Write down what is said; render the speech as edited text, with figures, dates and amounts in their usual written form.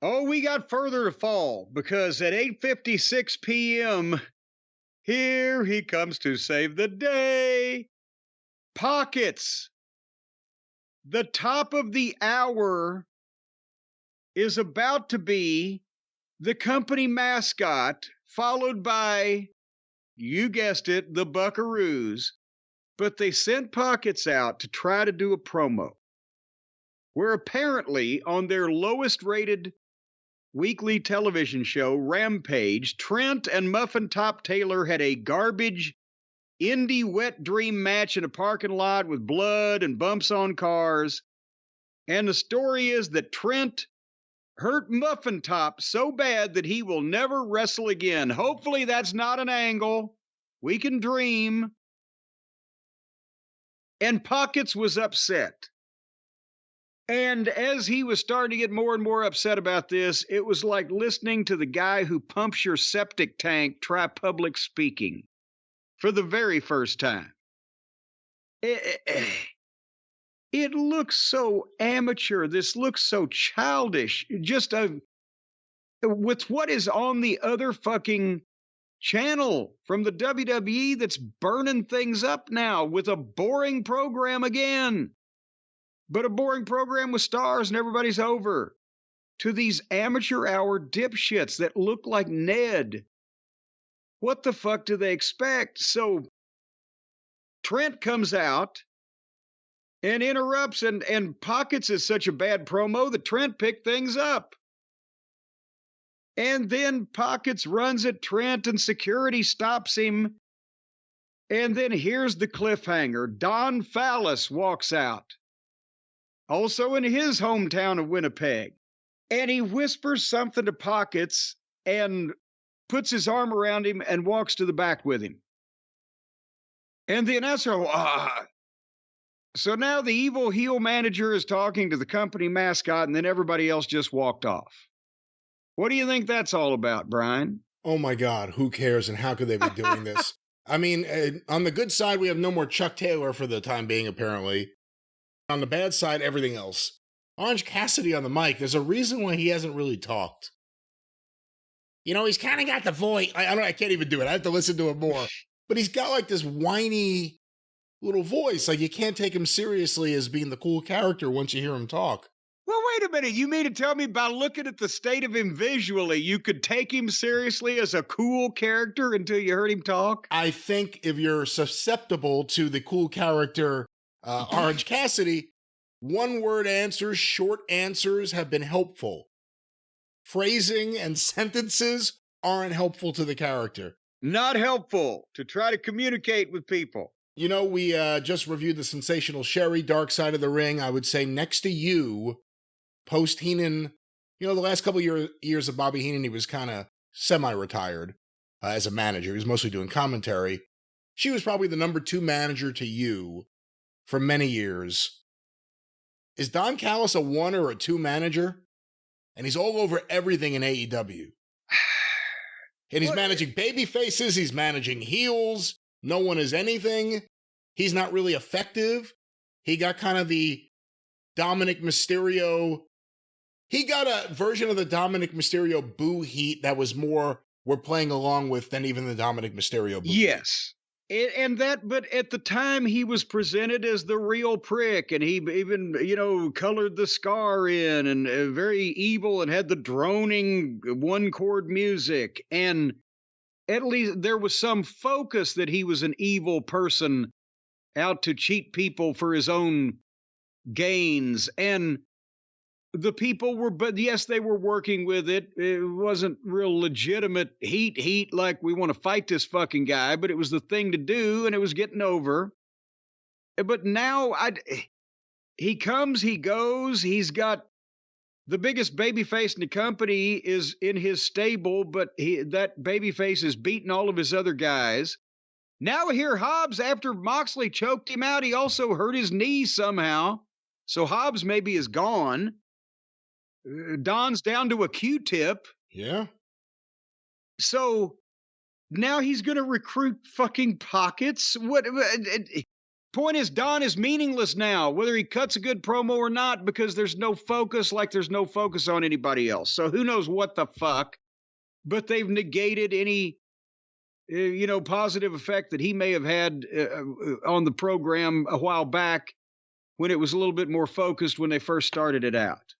Oh, we got further to fall because at 8:56 p.m., here he comes to save the day. Pockets. The top of the hour is about to be the company mascot, followed by, you guessed it, the Buckaroos. But they sent Pockets out to try to do a promo where apparently on their lowest rated weekly television show, Rampage, Trent and Muffin Top Taylor had a garbage indie wet dream match in a parking lot with blood and bumps on cars. And the story is that Trent hurt Muffin Top so bad that he will never wrestle again. Hopefully that's not an angle. We can dream. And Pockets was upset. And as he was starting to get more and more upset about this, it was like listening to the guy who pumps your septic tank try public speaking for the very first time. It looks so amateur. This looks so childish. Just with what is on the other fucking channel from the WWE that's burning things up now with a boring program again. But a boring program with stars and everybody's over. To these amateur hour dipshits that look like Ned. What the fuck do they expect? So Trent comes out and interrupts, and Pockets is such a bad promo that Trent picked things up. And then Pockets runs at Trent and security stops him. And then here's the cliffhanger. Don Callis walks out. Also in his hometown of Winnipeg. And he whispers something to Pockets and puts his arm around him and walks to the back with him. And the announcer, so now the evil heel manager is talking to the company mascot, and then everybody else just walked off. What do you think that's all about, Brian? Oh my God, who cares and how could they be doing this? I mean, on the good side, we have no more Chuck Taylor for the time being, apparently. On the bad side, everything else. Orange Cassidy on the mic, there's a reason why he hasn't really talked. You know, he's kind of got the voice. I can't even do it. I have to listen to it more. But he's got like this whiny little voice. Like you can't take him seriously as being the cool character once you hear him talk. Well, wait a minute. You mean to tell me by looking at the state of him visually, you could take him seriously as a cool character until you heard him talk? I think if you're susceptible to the cool character Orange Cassidy, one-word answers, short answers have been helpful. Phrasing and sentences aren't helpful to the character. Not helpful to try to communicate with people. You know, we just reviewed the sensational Sherry, Dark Side of the Ring. I would say next to you, post-Heenan, you know, the last couple years of Bobby Heenan, he was kind of semi-retired as a manager. He was mostly doing commentary. She was probably the number 2 manager to you for many years. Is Don Callis a 1 or a 2 manager? And he's all over everything in AEW. And he's managing baby faces, he's managing heels, no one is anything. He's not really effective. He got kind of the Dominic Mysterio. He got a version of the Dominic Mysterio boo heat that was more we're playing along with than even the Dominic Mysterio boo Yes. And that, but at the time he was presented as the real prick, and he even, you know, colored the scar in and very evil and had the droning one chord music. And at least there was some focus that he was an evil person out to cheat people for his own gains. And the people were, but yes, they were working with it. It wasn't real legitimate heat like we want to fight this fucking guy, but it was the thing to do, and it was getting over. But now he comes, he goes, he's got the biggest babyface in the company is in his stable, but that babyface is beating all of his other guys. Now here Hobbs, after Moxley choked him out, he also hurt his knee somehow. So Hobbs maybe is gone. Don's down to a Q-tip. Yeah. So now he's going to recruit fucking Pockets. point is Don is meaningless now, whether he cuts a good promo or not, because there's no focus, like there's no focus on anybody else. So who knows what the fuck? But they've negated any, positive effect that he may have had on the program a while back when it was a little bit more focused when they first started it out.